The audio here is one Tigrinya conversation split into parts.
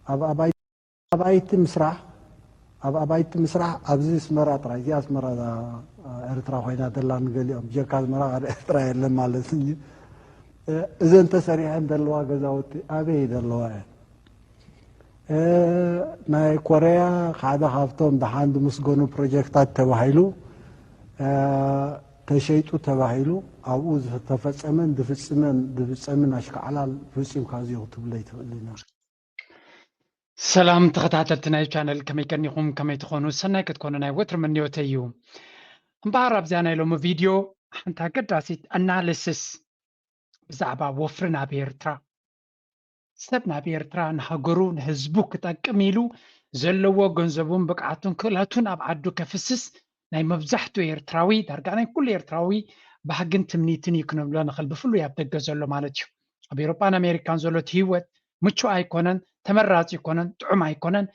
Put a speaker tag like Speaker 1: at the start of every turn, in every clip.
Speaker 1: أبايت مسرح أبايت مسرح أبزي سمرة ترى زي سمرة إرترا خوينا دلنا نقول يوم جركاز مرة على إرترا لما لسني إذا أنت سريع عند الواقع زاوتي أبي دلوا ناي كوريا خادا خافتهم دحان دمسجونو بروجكتات تباهيلو تشيطو تباهيلو أو تفصمن دفصمن أشكال على فصم كازيو تبلي تقولنا
Speaker 2: سلام تخطاتلتنا channel كمي كنيكم كمي تخونوا سنة كتكونوا ناي وتر من نيوتيو مبارب زانا لهم فيديو حنتا قدراسيت analysis بزعبا وفرنا بيرترا سبنا بيرترا نهاجرو نهزبو كتاكميلو زلوا جنزبون بقعتون كلاتون أبعدو كفسس ناي مفزحتو يرتراوي دارقاني كل يرتراوي بحقن تمنيتن يكونوا لنا خل بفلو يابدق زلو مالتشو بيروبان أمريكان زلو تيوت مچو أيكونن تمرات يكونن تعم أيكونن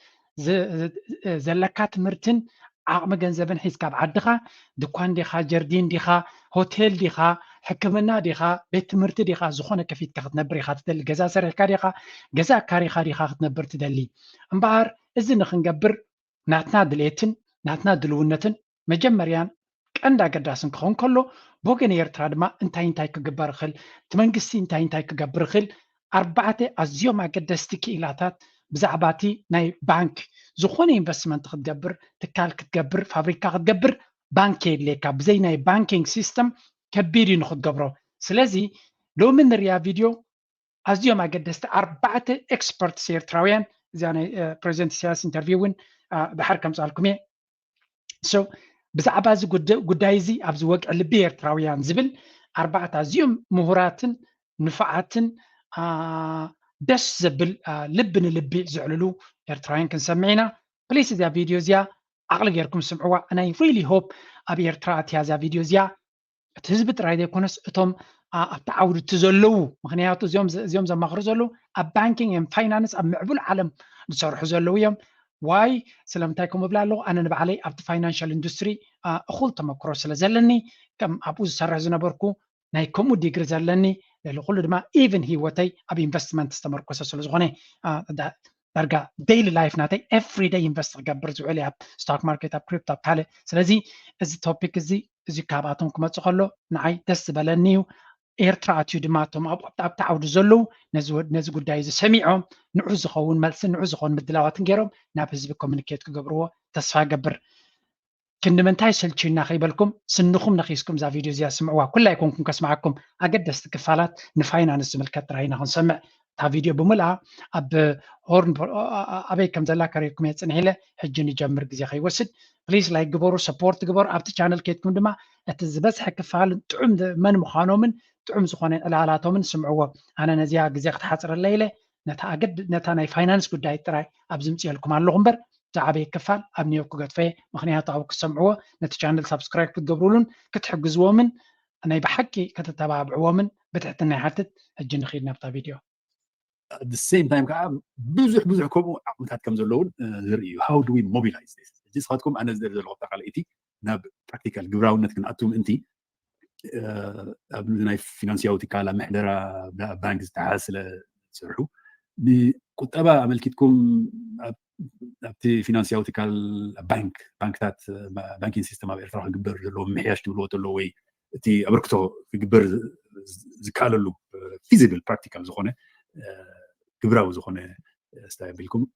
Speaker 2: زلكات مرتن عقم جنزبن حيس كاب عدخا دكان ديخا جردين ديخا هوتيل ديخا حكمنا ديخا بيت مرت ديخا زخونة كفيت كخت نبري خات دل جزا سرقة ديخا جزا كاري خاري خات نبر تدلي امبار إذن نخنجبر ناتنا دليتن ناتنا دلونتن مجمريان كأندا قداسن كون كله بوغن يرترا دما انتاي كجبر خل تمنقسي انتاي كجبر خل أربعة أزيوم أقدستي كإلاتات بزعباتي ناي بانك زخونة إنفستمنت تقبر تكال كتقبر فابريكا كتقبر بانكي ليكا بزي ناي بانكينج سيستم كبيري نخد قبره سلازي لو من ريا فيديو أزيوم أقدست أربعة إكسبرت سير تراويان زي أنا بريزنت سياس انترفيوين بحر كم سألكم سو بزعبا زي قدايزي أبزي وقع لبير تراويان زبل أربعة أزيوم مهوراتن نفعاتن دش زبل لبن لبي زعللو إرتراين كنسمعنا بليس ذا فيديو زيا أغلق يركم سمعوا أنا really hope أبي إرترات هذا فيديو زيا تهزبت رايدة يكونس أتوم أبتعود تزلو مخنياتو زيوم زمغر زلو أبانكينج and finance أمعبول عالم نصرح زلو يوم واي سلامتايكم ببلالو أنا نبعلي أبت financial industry أخول تمكرو سلزلني كم أبوز سرع زنبركو نايكمو ديجر زلني للخل دما even هي وتي أبي investment استمركو سلزغني درجة daily life ناتي every day invest قبر زعلي أب stock market أب crypto أب كله سلزي إز topic إزي كاباتهم كم تقولوا نعي دس بلنيو إيرترا أتيو دماتهم أب تعود زلوا نزو قداي إذا سمعهم نعوز خون ملسن نعوز خون مدلوات نجرب نابز بكومينيكيت كجبروه تصفى قبر كنا من تاي سلتشينا خيبلكم سنخم نخيسكم زا فيديو زي سمعوها كلها يكونكم كسمعكم أقد استكفالات نفاينا نسملكت راينا هنسمع تا فيديو بملأ أب هورن أبي كم زلا كريكم يتصنعله حجني جمر جزي خي وسد بليز لايك جبرو سبورت جبر أبت channel كيتكم دما أتزبس حكفال تعم من مخانو من تعم زخانين العلاتو من سمعوها أنا نزيها جزي حصر الليلة نتا أقد نتا ناي فاينانس قداي تراي أبزمتي لكم على اللغمبر تعبي كفال أبنيو كقد فيه مخنيات أو كسمعوه نتشانل سبسكرايب كتقبرولن كتحجزوا من أنا بحكي كتتابعوا من بتعتني حتى الجن خيرنا بتا فيديو.
Speaker 3: At the same time كعب بزح كم عمتات كم زلون زريو how do we mobilize this جس خاتكم أنا زر الغطاء على إتي ناب practical جراوند نتكن أتوم أنتي أبناء فينانسياوتي كلا محدرة بانكس تعاسل سرحو بكتابة عملكتكم أبتي فينانسياوتي كال بانكات بانكين سيستم أبي أرتاح جبر لو محياش تقولوا تلو وي تي أبركتو في جبر زكالو feasible practical زخونة جبراو زخونة استقبلكم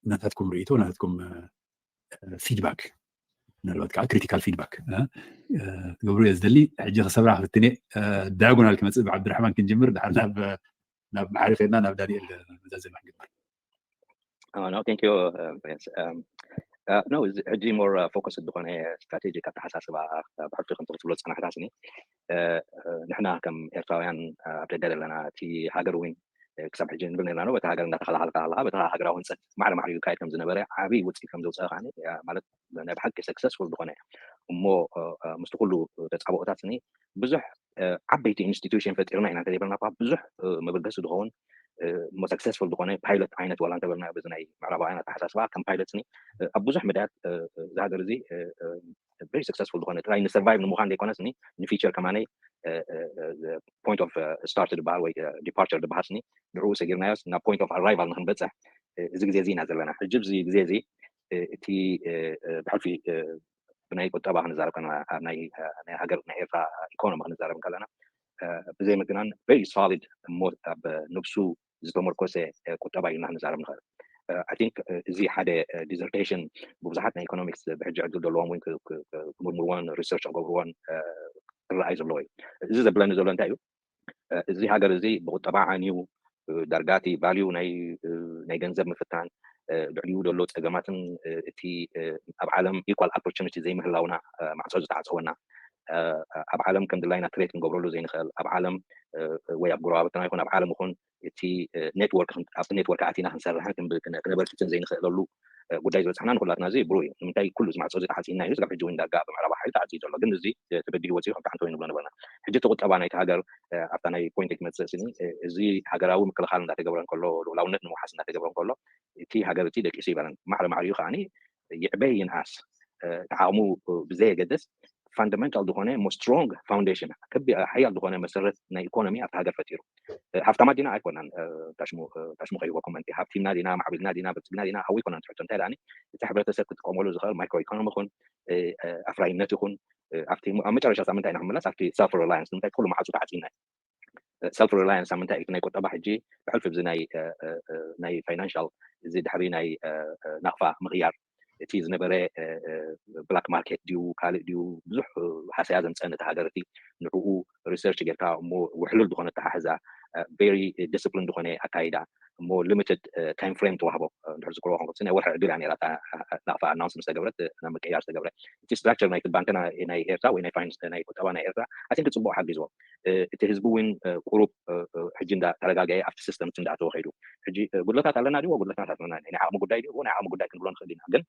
Speaker 3: ناتكم ريتو ناتكم فيدباك نلوت كا critical feedback جبرو يزدلي حجي خسبرة في التنين داعونا لكم تسبب عبد الرحمن كنجمر دعنا معرفة إننا نبدأ المزاج ما نقدر.
Speaker 4: No, thank you. Yes. No, عندي more focus الدخان strategic كتحساس بحرف خمسة فلوس أنا حاسني. نحنا كم إرتاويان أبتدأ لنا في هاجروين كسب حجين بلنا لنا وتهاجر ندخل حلقة الله بتهاجر ونسد مع يوكاي كم زنبرة عبي وتسي كم زوج يعني مالت لنا بحق successful دخانة ومو مستقلوا تتعبوا تاسني بزح عبيتي institution فترنا هنا تقريبا نبغى بزح ما بلقى سدخان مو successful دخانة pilot عينت ولا أنت برنا بزناي معرفة عينت حساس بقى كم pilotني أبوزح مدات زاد رزي very successful دخانة تراي نsurvive نموخان دي كونسني نفيتشر كماني the point of start the bar departure the bahasni the rules again na point of arrival نحن بتسح እዚ ግዜ እዚ ኢና ዘለና ሕጂ እዚ ግዜ እዚ እቲ ብሕልፊ ብናይ ቁጠባ ክንዛረብ ከለና ኣብ ናይ ሃገር ናይ ኤርትራ ኢኮኖሚ ክንዛረብ ከለና ብዘይ ምግናን very solid እሞ ኣብ ንብሱ ዝተመርኮሰ ቁጠባ ኢና ክንዛረብ ንኽእል I think እዚ ሓደ ዲዘርቴሽን ብብዙሓት ናይ ኢኮኖሚክስ ብሕጂ ዕድል ዘለዎም ወይ ክምርምርዎን ሪሰርች ክገብርዎን ክረኣይ ዘለዎ እዩ እዚ ዘብለኒ ዘሎ እንታይ እዩ እዚ ሃገር እዚ ብቁጠባ ዓንዩ ዳርጋቲ ቫልዩ ናይ ገንዘብ ምፍታን ልዕልዩ ዘሎ ፀገማትን እቲ ኣብ ዓለም ኢኳል ኦፖርቹኒቲ ዘይምህላውና ማዕፆ ዝተዓፀወና ኣብ ዓለም ከም ድላይና ትሬት ክንገብረሉ ዘይንኽእል ኣብ ዓለም ወይ ኣብ ጎረባብትና ይኹን ኣብ ዓለም ይኹን እቲ ኔትወርክ ኣብቲ ኔትወርክ ኣቲና ክንሰርሕን ክነበርክትን ዘይንኽእለሉ ጉዳይ ዝበፅሕና ንኩላትና እዚ ብሩህ እዩ ንምንታይ ኩሉ እዚ ማዕፆ እዚ ተዓፂና እዩ ዝጋብ ሕጂ እውን ዳርጋ ብምዕራባ ሓይሊ ተዓፂ ዘሎ ግን እዚ ተበዲሉ ወፂኡ ከምቲ ሓንቲ ንብሎ ነበርና ሕጂ እቲ ቁጠባ ናይቲ ሃገር ኣብታ ናይ ፖይንት ክመፅእ ስኒ እዚ ሃገራዊ ምክልኻል እንዳተገብረ ከሎ ልኡላውነት ንምውሓስ እንዳተገብረ ከሎ እቲ ሃገር እቲ ደቂሱ ይበለን ማዕረ ማዕርዩ ከዓኒ ይዕበይ ይንኣስ ዓቕሙ ብዘየገድስ fundamental ዝኾነ more strong foundation ከቢ ሓያል ዝኾነ መሰረት ናይ ኢኮኖሚ ኣብቲ ሃገር ፈጢሩ ሃብታማት ዲና ኣይኮናን ታሽሙ ከይወኩም እንት ሃብቲምና ዲና ማዕቢልና ዲና በፅግና ዲና ሃዊ ይኮናን ትሕቶ እንታይ ዳኒ እቲ ሕብረተሰብ ክትጥቀመሉ ዝኽእል ማይክሮ ኢኮኖሚ ይኹን ኣፍራይነት ይኹን ኣብቲ ኣብ መጨረሻ ሳምንት ኢና ክምለስ ኣብቲ ሰልፍ ሪላያንስ ንምንታይ ኩሉ ማዕፁ ተዓፂና ሰልፍ ሪላያንስ ኣብ ምንታይ እቲ ናይ ቁጠባ ሕጂ ብሕልፊ ብዚ ናይ ፋይናንሻል እዚ ድሕሪ ናይ ናቕፋ ምቕያር እቲ ዝነበረ ብላክ ማርኬት ድዩ ካልእ ድዩ ብዙሕ ሓሰያ ዘምፀአ ነቲ ሃገር እቲ ንዕኡ ሪሰርች ጌርካ እሞ ውሕሉል ዝኾነ ኣተሓሕዛ ቬሪ ዲስፕሊን ዝኾነ ኣካይዳ እሞ ሊሚትድ ታይም ፍሬም ተዋህቦ እንድሕር ዝክርዎ ኮንኩት ናይ ወርሒ ዕድል ኔራ ናቕፋ ኣናውንስ ዝተገብረት ናብ ምቅያር ዝተገብረ እቲ ስትራክቸር ናይቲ ባንክና ናይ ኤርትራ ወይ ናይ ቁጠባ ናይ ኤርትራ ኣቲንክ ፅቡቅ ሓጊዝዎ እቲ ህዝቢ እውን ቁሩብ ሕጂ እንዳተረጋገየ ኣብቲ ሲስተም እንዳኣተወ ከይዱ ሕጂ ጉድለታት ኣለና ድዩ ጉድለታት ኣለና ናይ ዓቕሚ ጉዳይ ድዩ ናይ ዓቕሚ ጉዳይ ክንብሎ ንኽእል ኢና ግን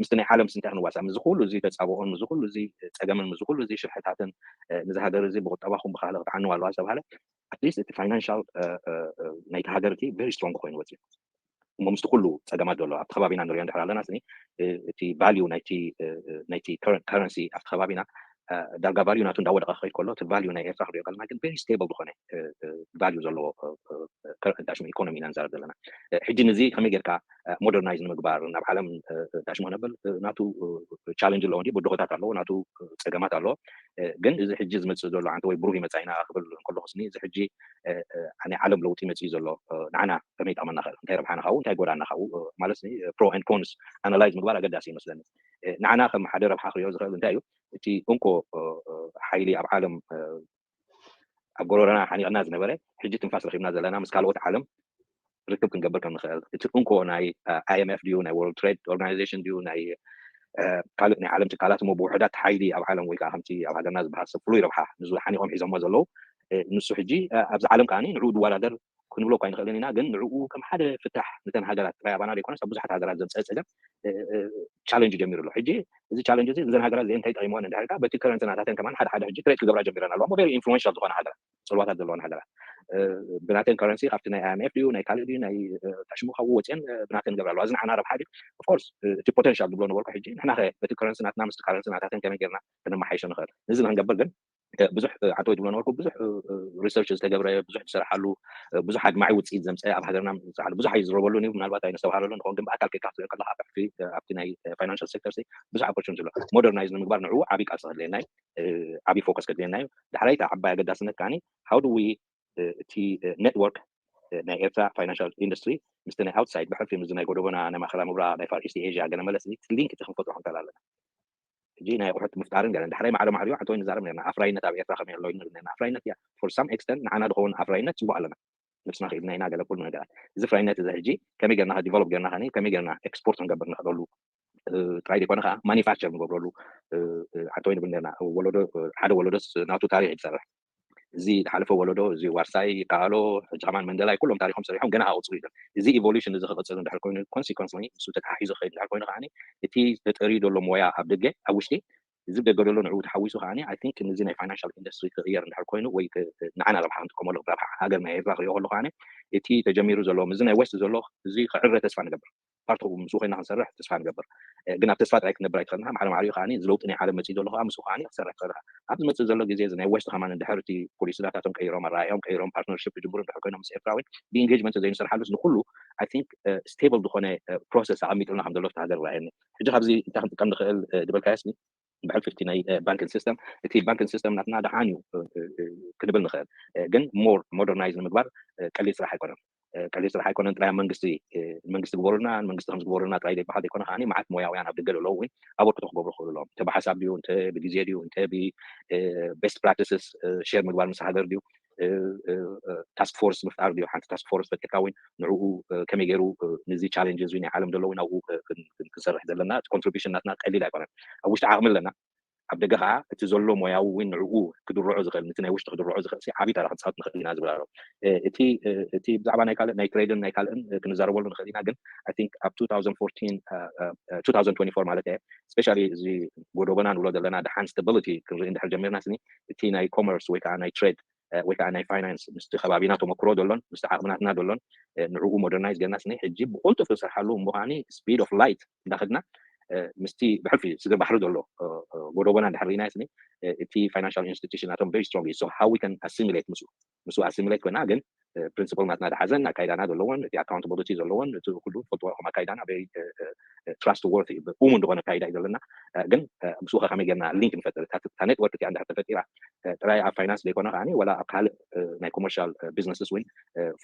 Speaker 4: ምስቲ ናይ ዓለም ስንታይ ክንዋሳእ ምዝ ኩሉ እዚ ተፃብኦን ምዝ ኩሉ እዚ ፀገምን ምዝ ኩሉ እዚ ሽርሕታትን ነዚ ሃገር እዚ ብቁጠባኹም ብካልእ ክትዓንው ኣለዋ ዝተባሃለ ኣትሊስት እቲ ፋይናንሻል ናይቲ ሃገር እቲ ቨሪ ስትሮንግ ኮይኑ ወፂኡ እሞ ምስቲ ኩሉ ፀገማት ዘሎ ኣብቲ ከባቢና ንሪኦ እንድሕር ኣለና ስኒ እቲ ቫልዩ ናይቲ ከረንሲ ኣብቲ ከባቢና ዳርጋ ቫልዩ ናቱ እንዳወደቐ ክኸይድ ከሎ እቲ ቫልዩ ናይ ኤርትራ ክሪኦ ከለና ግን ቨሪ ስቴብል ዝኾነ ቫልዩ ዘለዎ ዳሽሙ ኢኮኖሚ ኢና ንዛረብ ዘለና ሕጂ ነዚ ከመይ ጌርካ ሞደርናይዝ ንምግባር ናብ ዓለም ዳሽሙ ክነብል ናቱ ቻለንጅ ኣለዎ እንዲ ብድኾታት ኣለዎ ናቱ ፀገማት ኣለዎ ግን እዚ ሕጂ ዝመፅእ ዘሎ ዓንተ ወይ ብሩህ ይመፃኢና ክብል ከለኹ ስኒ እዚ ሕጂ ናይ ዓለም ለውጢ መፅኡ ዘሎ ንዓና ከመይ ይጠቕመና ክእል እንታይ ረብሓና ካው እንታይ ጎዳና ካው ማለት ስኒ ፕሮ ኤንድ ኮንስ ኣናላይዝ ምግባር ኣገዳሲ ይመስለኒ ንዓና ከም ሓደ ረብሓ ክሪኦ ዝኽእል እንታይ እዩ እቲ እንኮ ሓይሊ ኣብ ዓለም ኣብ ጎረሮና ሓኒቕና ዝነበረ ሕጂ ትንፋስ ረኺብና ዘለና ምስ ካልኦት ዓለም ርክብ ክንገብር ከም ንኽእል እቲ እንኮ ናይ IMF ድዩ ናይ ወርልድ ትሬድ ኦርጋናይዜሽን ድዩ ናይ ካልእ ናይ ዓለም ትካላት እሞ ብውሕዳት ሓይሊ ኣብ ዓለም ወይ ከዓ ከምቲ ኣብ ሃገርና ዝበሃል ሰብ ፍሉይ ረብሓ ንዙ ሓኒቖም ሒዞሞ ዘለዉ ንሱ ሕጂ ኣብዚ ዓለም ከዓኒ ንዕኡ ድወዳደር ክንብሎ እኳ ይንኽእልን ኢና ግን ንዕኡ ከም ሓደ ፍታሕ ነተን ሃገራት ጥራይ ኣባና ዘይኮነስ ኣብ ብዙሓት ሃገራት ዘምፀአ ፀገም ቻለንጅ ጀሚሩ ኣሎ ሕጂ እዚ ቻለንጅ እዚ እዘን ሃገራት እዚአን እንታይ ጠቂሞን እንድሕርካ በቲ ከረንስናታተን ከማን ሓደ ሕጂ ትሬት ክገብራ ጀሚረን ኣለዋ ሞ ቬሪ ኢንፍሉዌንሻል ዝኾነ ሃገራት ፅልዋታት ዘለዎን ሃገራት ብናተን ከረንሲ ካብቲ ናይ IMF ድዩ ናይ ካልእ ድዩ ናይ ታሽሙ ካብኡ ወፅአን ብናተን ገብራ ኣለዋ እዚ ንዓና ረብሓ ድዩ ኦፍኮርስ እቲ ፖቴንሻል ዝብሎ ነበርኩ ሕጂ ንሕና ኸ በቲ ከረንስናትና ምስቲ ከረንስናታተን ከመይ ጌርና ክንመሓይሾ ንኽእል እዚ ንክንገብር ግን ብዙሕ ዓቶ ዝብሎ ነበርኩ ብዙሕ ሪሰርች ዝተገብረ ብዙሕ ዝስራሓሉ ብዙሕ ኣድማዒ ውፅኢት ዘምፀአ ኣብ ሃገርና ብዙሕ ኣይዝረበሉን እዩ ምናልባት ኣይነስተባሃለሉ ንኾን ግን ብኣካል ከይካ ክትሪኦ ከለካ ኣብቲ ናይ ፋይናንሻል ሴክተር ብዙሕ ኦፖርቹኒቲ ኣሎ ሞደርናይዝ ንምግባር ንዕኡ ዓብይ ቃልሲ ከድልየና እዩ ዓብይ ፎከስ ከድልየና እዩ ድሕራይ ዓባይ ኣገዳስነት ከዓኒ ሃው ዱ ዊ እቲ ኔትወርክ ናይ ኤርትራ ፋይናንሻል ኢንዱስትሪ ምስቲ ናይ ኣውትሳይድ ብሕልፊ ምዚ ናይ ጎደጎና ናይ ማእኸላይ ምብራቅ ናይ ፋር ኢስት ኤዥያ ገለ መለስ ሊንክ እቲ ክንፈጥሮ ክንከል ኣለና ሕጂ ናይ ኣቑሑት ምፍጣርን ገለ ድሕራይ ማዕረ ማዕርዮ ዓንተ ወይ ንዛረብ ነርና ኣፍራይነት ኣብ ኤርትራ ከመይ ኣሎ ነርና ኣፍራይነት እያ ፎር ሳም ኤክስተንት ንዓና ድኸውን ኣፍራይነት ፅቡቅ ኣለና ንስና ክኢልና ኢና ገለ ኩሉ ነገራት እዚ ፍራይነት እዚ ሕጂ ከመይ ጌርና ዲቨሎፕ ጌርና ከኒ ከመይ ጌርና ኤክስፖርት ክንገብር ንኽእለሉ ጥራይ ዘይኮነ ከዓ ማኒፋክቸር ንገብረሉ ዓንተ ወይ ንብል ነርና ወለዶ ሓደ ወለዶስ ናቱ ታሪክ ይሰርሕ እዚ ዝሓለፈ ወለዶ እዚ ዋርሳይ ካሎ ሕጂ ከማን መንደላይ ኩሎም ታሪኮም ሰሪሖም ገና ኣውፅኡ እዮም እዚ ኢቮሉሽን እዚ ክቕፅል እንድሕር ኮይኑ ኮንሲኮንስሊ ንሱ ተተሓሒዙ ክኸይድ እንድሕር ኮይኑ ከዓኒ እቲ ተጠሪዩ ዘሎ ሞያ ኣብ ደገ ኣብ ውሽጢ እዚ ደገ ዘሎ ንዕኡ ተሓዊሱ ከዓኒ ኣይ ቲንክ ነዚ ናይ ፋይናንሻል ኢንዱስትሪ ክቕየር እንድሕር ኮይኑ ወይ ንዓና ረብሓ ክንጥቀመሉ ረብሓ ሃገር ናይ ኤርትራ ክሪኦ ከለኹ ከዓኒ እቲ ተጀሚሩ ዘሎ እዚ ናይ ወስት ዘሎ እዚ ክዕረ ተስፋ ንገብር بارتو مسوخينا هنسرح تسفى نقبر قلنا بتسفى تعيك نبرة يخلنا معلم عليه خاني زلوتني حالة مسيدو له مسوخ خاني سرح خلها عبد ما تزلق جزيز أنا وش كمان اندحرتي بوليس لا تعطون كيرام الرأيهم كيرام بارتنرشيب يجبرون بحكينا مسير فراوي دي انجيجمنت زي نسرح حالس نقوله I think stable دخونه process عميت لنا الحمد لله في هذا الرأي حاجة هذه تاخد كم دخل دبل كاسني بحال فتيناي بانكين سيستم تي بانكين سيستم نتنا دحانيو كنبل نخل جن مور مودرنايز المقبر كلي صراحه يكون كلي صراحه يكون ترى منغستي غورنا منغست خمس غورنا تراي بحال يكون هاني معك مويا ويانا بدقلو لوين ابو تخبر خلو لهم تبع حساب ديو انت بدي ديو انت ب بيست براكتسز شير مقبر مسحدر ديو تاسك فورس مفتار ديو حتى تاسك فورس بتكاوين نعو كم يجروا نزي تشالنجز وين عالم دلوين او كنسرح دلنا كونتريبيوشن ناتنا قليل يكون او تعامل لنا عبد جها تزلوا مويا وين نعو كدر عزغل نتنا وش تقدر عزغل سي عبيد راح تصات نخلينا زبالو تي بزعبا نايكال نايكريدن نايكال كنزارو ولا نخلينا جن I think up 2014 2024 معناتها especially زي غودوبنا ولا دلنا the hand stability كن عند حجمنا سني تي ناي كوميرس ويكا ناي تريد ويكا ناي فاينانس مستخبابيناتو مكرو دولن مستعاقبناتنا دولن نعو مودرنايز جنا سني حجيب قلت في سرحلو مهاني سبيد اوف لايت داخلنا مستي بحرفي سيدر بحر دولو غودوبنا عند حرينا سني تي financial institution atom very strongly so how we can assimilate مسو assimilate كنا جن principle ماتنا دحزن كايدانا دولون تي accountability دولون تو كله فتوى ما كايدانا بي trustworthy بومن دغنا كايدا دولنا جن مسوخه خمي جنا لينك فتره تا نتورك تي عندها تفتيرا تراي فاينانس ليكونا غاني ولا اقل ناي كوميرشال بزنسز وين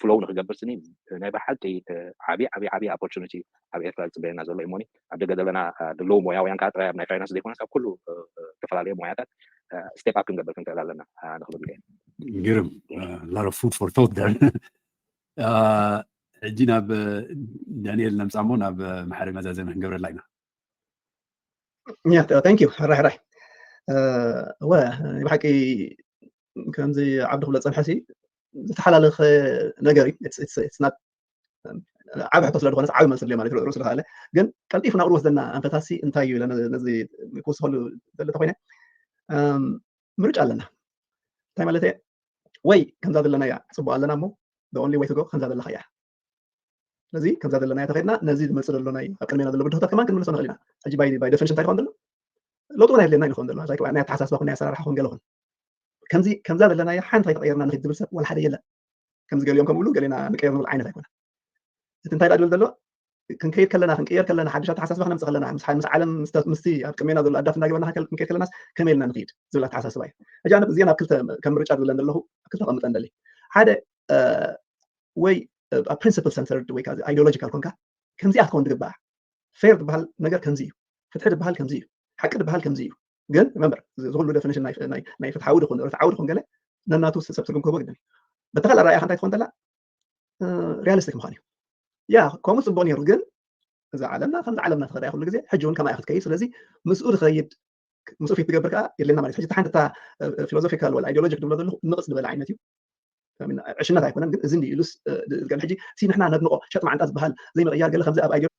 Speaker 4: فلو نخجبر سني ناي بحال تي عبي opportunity عبي افرت بيننا زلو ايموني عبد قدلنا دلو مويا ويان كاترا ناي فاينانس ليكونا كله تفعل مويات step up نقبل كنت لنا ناخذ بيه
Speaker 3: جرم lot of food for thought there جينا دانيال نمسامونا بمحاري مزازم هنقبر لنا
Speaker 5: ثانك يو راح هو بحكي كان زي عبد الله صنحسي تحلل نجاري اتس نوت عاب حتى لو عاب مسل لي مالك رسل هاله ግን ቀልጢፍና ቁር ወስደና አንፈታሲ እንታይ እዩ ለነዚ ኮስሆሉ ዘለ ተኮይነ ምርጫ ኣለና እንታይ ማለት ወይ ከምዛ ዘለና ያ ጽቡቅ ኣለና እሞ the only way to go ከምዛ ዘለካ ያ ነዚ ከምዛ ዘለና ያ ተኸድና ነዚ ዝመጽእ ዘሎ ናይ ኣብ ቅድሜና ዘሎ ብድሆታት ከማን ክንምልሶ ንኽእል ኢና ሕጂ ባይ ዴፊኒሽን እንታይ ይኾን ዘሎ ለውጡ ናይ ለና ይኾን ዘሎ ዛይክ ናይ ተሓሳስባ ኩን ናይ ኣሰራርሓ ኩን ገለ ኩን ከምዛ ዘለና ያ ሓንቲ ተቀየርና ንኽእል ዝብል ሰብ ወላ ሓደ የለን ከምዚ ገሊኦም ከምብሉ ገሊና ንቀየር ንብል ዓይነት ኣይኮነ እቲ እንታይ ዳድብል ዘሎ ክንከይድ ከለና ክንቀየር ከለና ሓድሻት ተሓሳስባ ክነምፅእ ከለና ምስ ዓለም ምስቲ ኣብ ቅድሜና ዘሎ ኣዳፍ እናገበና ክንከይድ ከለናስ ከመይ ኢልና ንኸይድ ዝብል ተሓሳስባ እዩ ሕጂ ኣነ እዚአን ኣብ ክልተ ከም ምርጫ ዝብለን ዘለኹ ክልተ ቀምጠ እንደሊ ሓደ ወይ principle centered ወይ ካዚ ideological ኮንካ ከምዚኣ ትኮን ትግባእ ፌር ትበሃል ነገር ከምዚ እዩ ፍትሒ ትበሃል ከምዚ እዩ ሓቂ ትበሃል ከምዚ እዩ ግን remember ዝኩሉ definition ናይ ፍትሓዊ ድኹን ርትዓዊ ድኹን ገለ ነናቱ ሰብ ትርጉም ክህቦ ግድን በተኻል ኣረኣያ እንታይ ትኾን ዘላ ሪያሊስቲክ ምዃን እዩ ያ ከምኡ ፅቡቅ ነይሩ ግን እዛ ዓለምና ከምዚ ዓለምና ትኸዳ ኩሉ ግዜ ሕጂ እውን ከማይ ክትከይድ ስለዚ ምስኡ ትኸይድ ምስኡ ፊት ትገብር ከዓ የለና ማለት ሕጂ ሓንቲ ፊሎዞፊካል ወላ አይዲዮሎጂክ ድብሎ ዘለኹ ንቕፅ ዝበለ ዓይነት እዩ عشنات هيكون نقول زندي يلوس قال حجي سي نحن نقول شط مع انت بهال زي ما غيار قال له خمسه اب ايديو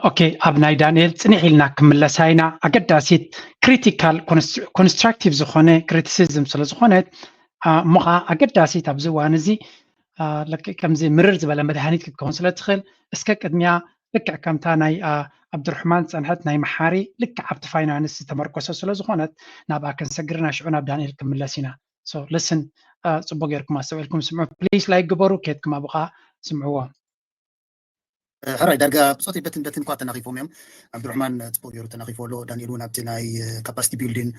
Speaker 2: اوكي ابناي دانيال صنيعلنا كملساينا اقداسيت كريتيكال كونستراكتيف زخونه كريتيسيزم سلا زخونه مخا اقداسيت ابزوانزي لك كمزي مرر زبل مدهانيت كونسل تخل اسك قدميا لك كمتا ناي عبد الرحمن صنحت ناي محاري لك عبد فاينانس تمركز سلا زخونه نابا كنسغرنا شعونا بدانيال كملسينا So listen, صبوا غيركم أسوألكم سمعوا please like جبروا كيتكم أبغى سمعوها.
Speaker 6: حراي درجة بصوتي بتن قات نخيفهم يوم عبد الرحمن تبغيروا تنخيفوا له دانيلون أبتناي capacity building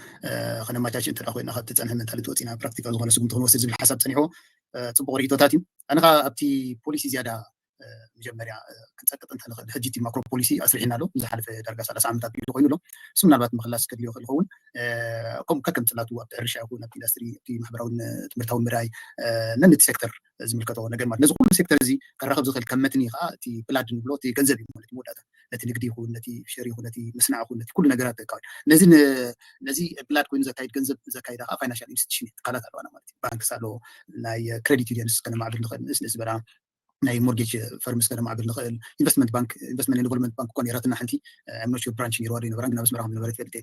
Speaker 6: خلنا ما تاجي تراخوا إنها تتأنه من ثالث وقتنا practical وخلنا سكون تهون وسيز بالحساب تنيحو تبغوا ريتو تاتيم أنا أبتي بوليسي زيادة مجمريا كنت أكتر أنت هجيتي ماكرو بوليسي أسرحنا له زحل في درجة 3 عام تبي يقولوا له سمنا بعد مخلص كديو خلهون قم ككم تلاتو أبتي رشة أكون أبتي دستري أبتي محبرون تمرتون مراي ننت سيكتر زميلكتو نجمع نزق كل سيكتر زي كرخب زخل كمتني خا تي بلادن بلوتي جنزبي مولتي مودة نتي نقدي هو نتي شري هو نتي مسنع هو نتي كل نجارات كاي نزي بلاد كوين زكايد جنزب زكايد خا فاينانشال انستيتيوشن قالت له أنا مالتي بانك سالو ناي كريديت يونس كنا معبد نخل نسبة ናይ ሞርጌጅ ፈርምስ ከነ ማዕብል ንኽእል ኢንቨስትመንት ባንክ ኢንቨስትመንት ዴቨሎፕመንት ባንክ ኮን የራትና ሓንቲ ኣምኖች ብራንች ይሮሪ ነብራን ግና መስመራ ነበረት ፈልጤ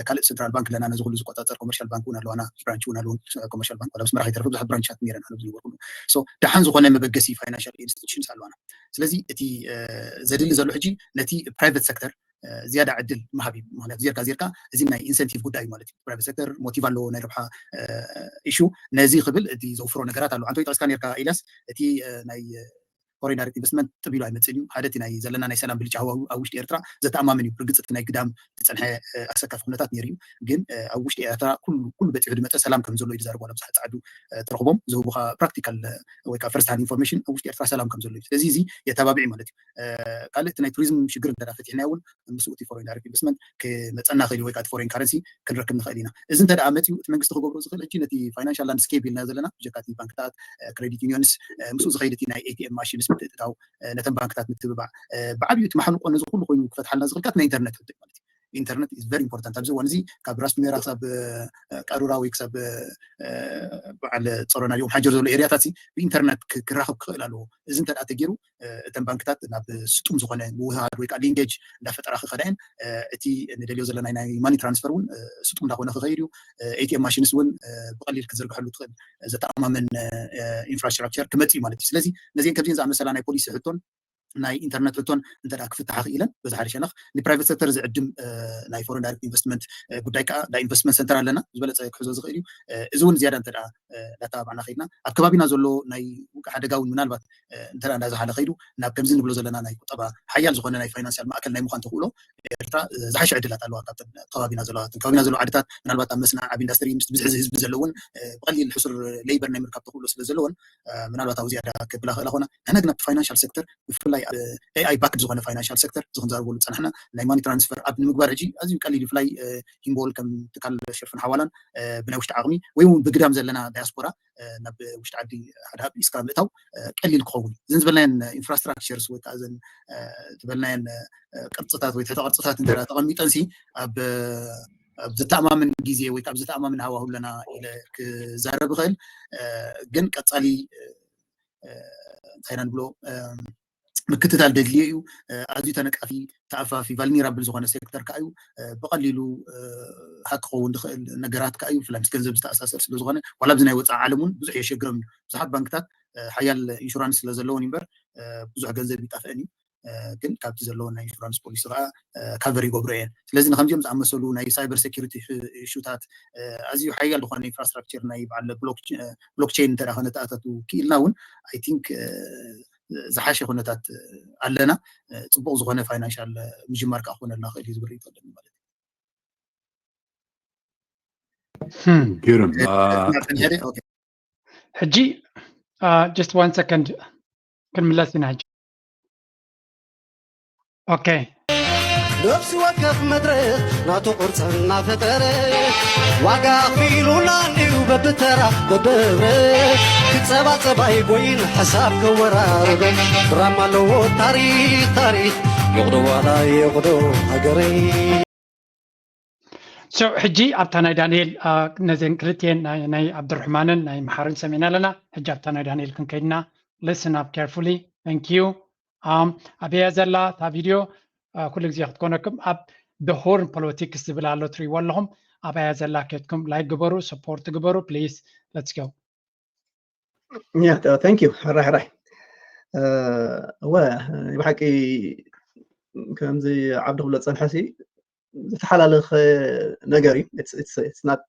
Speaker 6: ካልእ ሴንትራል ባንክ ለና ነዚ ሁሉ ዝቆጣፀር ኮመርሻል ባንክ እውን ኣለዋና ብራንች እውን ኣለውን ኮመርሻል ባንክ ወላ መስመራ ይተርፍ ብዙሕ ብራንቻት ነይረና ነዚ ዝወርኩሉ ሶ ደሓን ዝኾነ መበገሲ ፋይናንሻል ኢንስቲትዩሽንስ ኣለዋና ስለዚ እቲ ዘድሊ ዘሎ ሕጂ ነቲ ፕራይቬት ሴክተር زياده عدل مهابي مالك زيركا زي ناي انسنتيف غداي مالتي برايفت سيكتور موتيف له ناي ربحه ايشو نازي قبل دي زوفرو نغرات له انتو يتسكان يركا إلاس تي ناي فورين دايركت انفستمنت تبيلو ايمتصنيو حدتي ناي زلنا ناي سلام بلج او وشتي ارترا زتامامن برغصت ناي قدام تصنحه اسكف خنتات نيريو جن او وشتي ارترا كل بيت عدمه سلام كم زلو يزارغ ولا بصح تعدو ترخبهم زوبخا براكتيكال ويكا فيرست هاند انفورميشن او وشتي ارترا سلام كم زلو زي زي يتابعي مالتي قالت ناي توريزم شجر درفتحنا اول مسؤتي فورين دايركت انفستمنت كمصنا خيلي ويكا فورين كارنسي كنركب نخيلينا اذا انت دعمتي منغست خبرو زخل اجي نتي فاينانشال لاندسكيب لنا زلنا جكاتي بانكتات كريديت يونيونز مسؤ زخيلتي ناي اي تي ام ماشينز بتتاو نتن بانكتات متبع بعبيت محنقو نزو كل خوينو كفتحلنا زغلكات نا انترنت حدك مالتي ኢንተርኔት is very important ኣብዚ ወንዚ ካብ ራስ ሜራ ክሳብ ቃሩራዊ ክሳብ በዓል ፀሮና ዮም ሓጀር ዘሎ ኤሪያታት ብኢንተርኔት ክራኸብ ክኽእል ኣለዎ እዚ እንተ ደኣ ተገይሩ እተን ባንክታት ናብ ስጡም ዝኾነ ምውህሃድ ወይ ከዓ ሊንጌጅ እንዳፈጠራ ክኸዳየን እቲ ንደልዮ ዘለና ናይ ማኒ ትራንስፈር እውን ስጡም እንዳኾነ ክኸይድ እዩ ኤቲኤም ማሽንስ እውን ብቐሊል ክዝርግሐሉ ትኽእል ዘተኣማምን ኢንፍራስትራክቸር ክመፅእ እዩ ማለት እዩ ስለዚ ነዚአን ከምዚአን ዝኣመሰላ ናይ ፖሊሲ ሕቶን ናይ ኢንተርኔት ሕቶን እንተ ደኣ ክፍታሕ ክኢለን በዛ ሓደ ሸነኽ ንፕራይቬት ሴክተር ዝዕድም ናይ ፎሬን ዳይሬክት ኢንቨስትመንት ጉዳይ ከዓ ናይ ኢንቨስትመንት ሰንተር ኣለና ዝበለፀ ክሕዞ ዝኽእል እዩ እዚ እውን ዝያዳ እንተ ደኣ እንዳተባብዕና ከይድና ኣብ ከባቢና ዘሎ ናይ ውቃ ሓደጋ እውን ምናልባት እንተ ደኣ እንዳዝሓለ ከይዱ ናብ ከምዚ ንብሎ ዘለና ናይ ቁጠባ ሓያል ዝኾነ ናይ ፋይናንስያል ማእከል ናይ ምዃን ተኽእሎ ኤርትራ ዝሓሸ ዕድላት ኣለዋ ካብተን ከባቢና ዘለዋ ከባቢና ዘሎ ዓድታት ምናልባት ኣብ መስናዕ ኣብ ኢንዳስትሪ ምስ ብዝሒ ህዝቢ ዘለውን ብቐሊል ሕሱር ሌይበር ናይ ምርካብ ተኽእሎ ስለ ዘለዎን ምናልባት ኣብ ዝያዳ ከብላ ክእላ ኾና ንሕና ግን ኣብቲ ፋይናንሻል ሴክተር ብፍላይ AI ባክድ ዝኾነ ፋይናንሻል ሴክተር ዝኽንዛረበሉ ፀናሕና ናይ ማኒ ትራንስፈር ኣብ ንምግባር ሕጂ ኣዝዩ ቀሊል ብፍላይ ኢንቦል ከም ትካል ሽርፍን ሓዋላን ብናይ ውሽጢ ዓቕሚ ወይ እውን ብግዳም ዘለና ዳያስፖራ ናብ ውሽጢ ዓዲ ሓደ ሃብ ኢስካ ምእታው ቀሊል ክኸውን እዘን ዝበልናየን ኢንፍራስትራክቸርስ ወይ ከዓ እዘን ዝበልናየን ቅርፅታት ወይ ትሕተ ቅርፅታት እንተ ተቐሚጠንሲ ኣብ ዝተኣማምን ግዜ ወይ ከዓ ዝተኣማምን ሃዋህው ለና ኢለ ክዛረብ ይኽእል ግን ቀፃሊ እንታይና ንብሎ ምክትታል ደድልዮ እዩ ኣዝዩ ተነቃፊ ተኣፋፊ ቫልኒራብል ዝኾነ ሴክተር ከዓ እዩ ብቐሊሉ ሃክ ክኸውን ዝኽእል ነገራት ከዓ እዩ ብፍላይ ምስ ገንዘብ ዝተኣሳሰር ስለ ዝኾነ ዋላ ብዚ ናይ ወፃኢ ዓለም እውን ብዙሕ የሸግሮም እዩ ብዙሓት ባንክታት ሓያል ኢንሹራንስ ስለ ዘለዎን እምበር ብዙሕ ገንዘብ ይጣፍአን እዩ ግን ካብቲ ዘለዎ ናይ ኢንሹራንስ ፖሊሲ ከዓ ካቨር ይገብሮ እየን ስለዚ ንከምዚኦም ዝኣመሰሉ ናይ ሳይበር ሴኪሪቲ ኢሹታት ኣዝዩ ሓያል ዝኾነ ኢንፍራስትራክቸር ናይ በዓል ብሎክቼን እንተ ደኣ ክነተኣታቱ ክኢልና እውን ኣይ ቲንክ ዝሓሸ ኩነታት ኣለና ፅቡቅ ዝኾነ ፋይናንሻል ምጅማር ከዓ ክኾነልና ክእል እዩ ዝብል ይጠለኒ ማለት
Speaker 3: እዩ ገይሮም
Speaker 2: ሕጂ just 1 second ክንምለስ ኢና ሕጂ ኦኬ
Speaker 7: نفسي وقف مدرك ناتو قرصنا فتره واقع فيلونا نيو ببترا ببره كتصبا صباي بوين حساب كورارب دراما لو تاريخ يغدو ولا يغدو هجري
Speaker 2: سو حجي ابتنا دانيال نزين كريتين ناي عبد الرحمن ناي محارن سمينا لنا حجي ابتنا دانيال كنكيدنا listen up carefully thank you ابي زلا تا فيديو كل جزء تكونكم أب بهورن politics زبالة تري واللهم أبا يزلا كتكم like جبرو support جبرو please let's go.
Speaker 5: Yeah, thank you. راح. بحكي كم زي عبد الله صنحسي تحلل نجاري it's not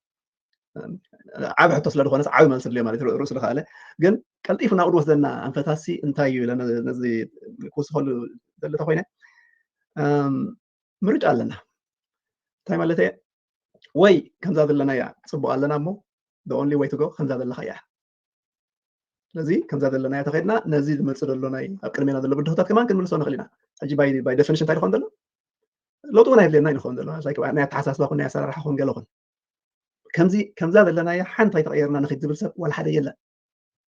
Speaker 5: عاب حتى صار لخوانس عاوي ما نصير ليه مالي رسل خاله جن كلطيفنا أقول وزنا أنفتاسي انتايو لأن نزي كوس هول اللي تخوينه مرج لنا تايم اللي وي كم زاد لنا يا صبوا لنا مو the only way to go كم زاد لنا خيا نزي كم زاد لنا يا تخيلنا نزيد مرسل لنا يا أكرمنا ذا اللي بده كمان كن مرسلنا خلينا أجي باي definition تاعي خندلو لو تونا هيد لنا خندلو زي كمان نتحسس بقول ناس راح خون قالهم كم زاد لنا يا حن تاي تغيرنا نخيد زبل ولا حدا يلا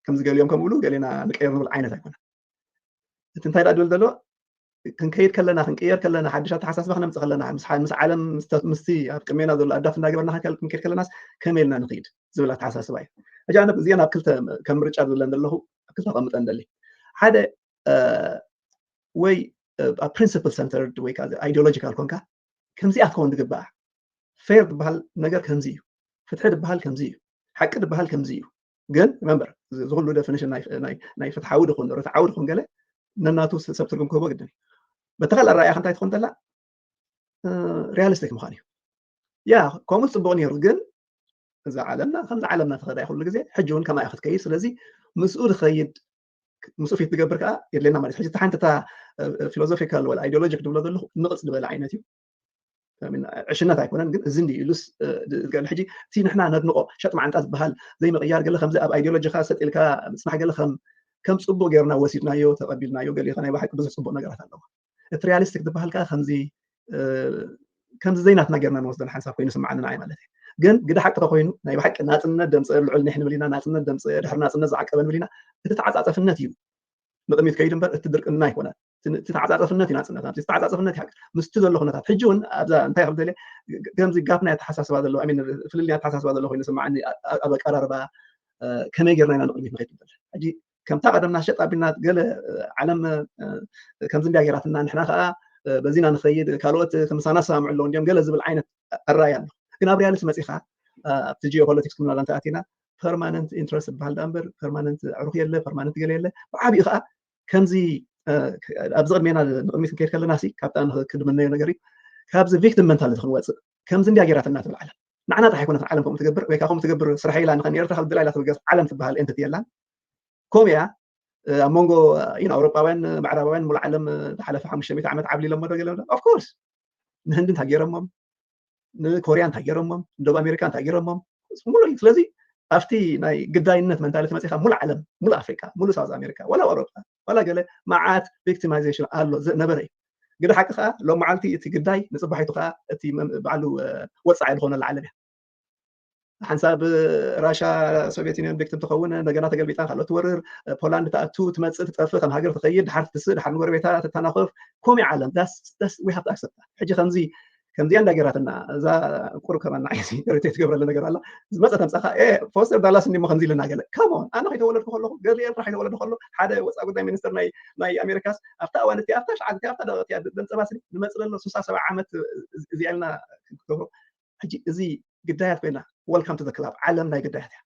Speaker 5: كم زي قال يوم كم قالوا قال لنا نقير بالعين تاعنا تنتهي الأدول دلو كنكيد كلنا كنكير كلنا حدشات حساس بخنا متخلنا مس عالم مستي كمينا ذول أدف ناقبنا كنكير كل الناس كملنا نقيد زولات حساس باي أجانا بزينا كلتا كم رجال ولا ندله كلتا قمت عندلي هذا ወይ principle centered ወይ ideological ኮንካ ከምዚ ኣትኮን ትግባእ ፌር ዝበሃል ነገር ከምዚ እዩ ፍትሒ ዝበሃል ከምዚ እዩ ሓቂ ዝበሃል ከምዚ እዩ ግን remember ዝኩሉ definition ናይ ፍትሓዊ ድኹን ርትዓዊ ድኹን ገለ ነናቱ ሰብ ትርጉም ክህቦ ግድን እዩ በተኻል ኣረኣያ እንታይ ትኾን ተላ ሪያሊስቲክ ምዃን እዩ ያ ከምኡ ፅቡቅ ነይሩ ግን እዛ ዓለምና ከምዚ ዓለምና ትኸዳ ኩሉ ግዜ ሕጂ እውን ከማይ ክትከይድ ስለዚ ምስኡ ድኸይድ ምስኡ ፊት ትገብር ከዓ የድለና ማለት ሕጂ ሓንቲ ፊሎዞፊካል ወላ አይዲዮሎጂክ ድብሎ ዘለኹ ንቕፅ ዝበለ ዓይነት እዩ عشنات ኣይኮነን ግን እዚ እንዲ ኢሉስ ገለ ሕጂ እቲ ንሕና ነድንቆ ሸጥ ማዓንጣት ዝበሃል ዘይምቕያር ገለ ከምዚ ኣብ ኣይዲዮሎጂካ ሰጢልካ ምፅናሕ ገለ ከም ፅቡቅ ጌርና ወሲድናዮ ተቐቢልናዮ ገሊኻ ናይ ባሕቂ ብዙሕ ፅቡቅ ነገራት ኣለዎ እቲ ሪያሊስቲክ ዝበሃል ከዓ ከምዚ ዘይናትና ጌርና ንወስዶ ሓንሳብ ኮይኑ ስማዓኒ ንዓይ ማለት እዩ ግን ግደ ሓቂ ተኮይኑ ናይ ባሕቂ ናፅነት ደምፂ ልዑል ንሕን ብሊና ናፅነት ደምፂ ድሕሪ ናፅነት ዝዓቀበን ብሊና እቲ ተዓፃፀፍነት እዩ ንቕድሚት ከይድ እምበር እቲ ድርቅና ኣይኮነን እቲ ተዓፃፀፍነት እዩ ናፅነት እቲ ተዓፃፀፍነት እዩ ምስቲ ዘሎ ኩነታት ሕጂ እውን ኣብዛ እንታይ ከም ዘለ ከምዚ ጋፍና የተሓሳስባ ዘሎ ኣሚን ፍልልያ ተሓሳስባ ዘሎ ኮይኑ ስማዓኒ ኣብ ኣቀራርባ ከመይ ጌርና ኢና ንቕድሚት ንኸይድ ንብል ሕጂ ከምታ ቀደምና ሸጥ ኣቢልና ገለ ዓለም ከምዚ እንድያ ጌራትና ንሕና ከዓ በዚና ንኸይድ ካልኦት ከምሳና ሰማምዑ ኣለዉ እንዲኦም ገለ ዝብል ዓይነት ኣረኣያ ኣሎ ግን ኣብ ሪያሊቲ መፂኻ ኣብቲ ጂኦፖለቲክስ ክንብላ እንተኣቲና ፐርማነንት ኢንትረስት ዝበሃል ዳ እምበር ፐርማነንት ዕሩኽ የለ ፐርማነንት ገለ የለ ብዓብኡ ከዓ ከምዚ ኣብዚ ቅድሜና ንቅድሚት ክንከይድ ከለና ሲ ካብታ ንክድምነዮ ነገር እዩ ካብዚ ቪክቲም ሜንታሊቲ ክንወፅእ ከምዚ እንድያ ጌራትና ትብል ዓለም ንዓና ጥራሕ ኣይኮነት ዓለም ከምኡ ትገብር ወይ ከዓ ከምኡ ትገብር ስራሕ ኢላ ንኸኒኤርትራ ካብ ድላ ኢላ ትብገስ ዓለም ትበሃል ኤንቲቲ የላን ከምኡ እያ ኣብ መንጎ ኣውሮጳውያን ምዕራባውያን ሙሉእ ዓለም ዝሓለፈ 500 ዓመት ዓብሊሎሞ ዶ ገለ ኦፍኮርስ ንህንዲ እንታይ ገይሮሞም ንኮርያ እንታይ ገይሮሞም ንደቡብ ኣሜሪካ እንታይ ገይሮሞም ሙሉእ እዩ ስለዚ ኣብቲ ናይ ግዳይነት ሜንታሊቲ መፂኻ ሙሉእ ዓለም ሙሉእ ኣፍሪካ ሙሉእ ሳውዝ ኣሜሪካ ወላ ኣውሮጳ ወላ ገለ መዓት ቪክቲማይዜሽን ኣሎ ነበረ እዩ ግደ ሓቂ ከዓ ሎም መዓልቲ እቲ ግዳይ ንፅባሒቱ ከዓ እቲ ባዕሉ ወፃኢ ዝኾነሉ ዓለም እያ ሓንሳብ ራሻ ሶቪየት ዩኒየን ቪክቲም ትኸውን እንደገና ተገልቢጣ ካልኦት ትወርር ፖላንድ ተኣቱ ትመፅእ ትጠፍእ ከም ሃገር ትኸይድ ድሓር ትስእ ድሓር ንጎረቤታ ትተናኸፍ ከምኡ ዓለም ዊ ሃብ ኣክሰፕት ሕጂ ከምዚኣ እንዳጌራትና እዛ ቁሩብ ከማና ዓይሲ ሪቴት ትገብረለ ነገር ኣላ ዝመፀት ኣምፃኻ ፎስተር ዳላስ እኒሞ ከምዚ ኢልና ገለ ካሞን ኣነ ከይተወለድኩ ከለኹ ገለ ኤርትራ ከይተወለድኩ ከሎ ሓደ ወፃኢ ጉዳይ ሚኒስትር ናይ ኣሜሪካስ ኣብታ እዋን እቲ ኣብታ ሸዓቲ ኣብታ ደቐቲ ደንፀባስኒ ንመፅእ ዘሎ 67 ዓመት እዚኣ ኢልና ክገብሮ ሕጂ እዚ ግዳያት ኮይና ወልካም ቱ ዘ ክላብ ዓለም ናይ ግዳያት እያ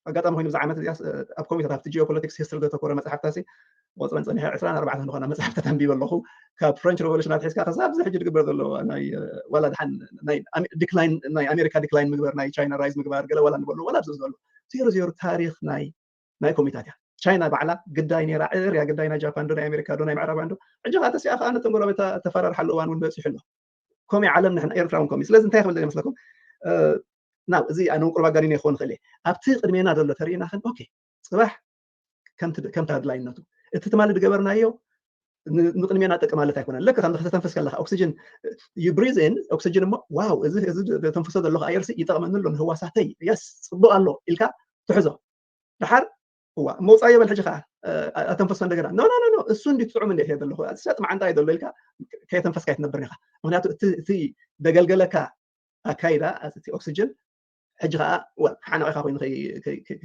Speaker 5: ኣጋጣሚ ኮይኑ ብዛ ዓመት እዚኣ ኣብ ኮሚቴታት ኣብቲ ጂኦፖለቲክስ ሂስትሪ ዘተኮረ መፅሓፍታሲ ወፅበን ፀኒሐ 24 ዝኾና መፅሓፍታት ኣንቢበ ኣለኹ ካብ ፍሬንች ሬቮሉሽናት ሒዝካ ክሳብ እዚ ሕጂ ዝግበር ዘሎ ናይ ዋላ ድሓን ናይ ዲክላይን ናይ ኣሜሪካ ዲክላይን ምግባር ናይ ቻይና ራይዝ ምግባር ገለ ዋላ ንበሎ ዋላ ብዚ ዘሎ ዜሮ ታሪክ ናይ ኮሚታት እያ ቻይና ባዕላ ግዳይ ነራ ዕርያ ግዳይ ናይ ጃፓን ዶ ናይ ኣሜሪካ ዶ ናይ ምዕራባውያን ዶ ሕጂ ከዓ ተሲኣ ከዓ ነቶም ጎረቤታ ተፈራርሓሉ እዋን እውን በፂሑ ኣሎ ኮሚ ዓለም ንሕና ኤርትራ እውን ኮሚ ስለዚ እንታይ ክብል ይመስለኩም ናብ እዚ ኣነ ቁርባ ጋሪና ይኸውን ክእል ኣብቲ ቅድሜና ዘሎ ተርእና ኸን ኦኬ ፅባሕ ከምታ ድላይነቱ እቲ ትማሊ ድገበርናዮ ንቅድሜና ጠቅ ማለት ኣይኮነን ልክ ከም ከተንፈስ ከለካ ኦክሲጅን ዩ ብሪዝ ኢን ኦክሲጅን እሞ ዋው እዚ ተንፈሶ ዘለኹ ኣየርሲ ይጠቕመኒ ኣሎ ንህዋሳተይ የስ ፅቡቅ ኣሎ ኢልካ ትሕዞ ድሓር እዋ መውፃእ የበል ሕጂ ከዓ ኣተንፈሶ እንደገና ኖ እሱ እንዲ ትጥዑም እንዴት እየ ዘለኹ ሰጥ ማዓንታ እየ ዘሎ ኢልካ ከየተንፈስካ ይትነብር ኢኻ ምክንያቱ እቲ ደገልገለካ ኣካይዳ እቲ ኦክሲጅን ሕጂ ከዓ ሓናቂኻ ኮይኑ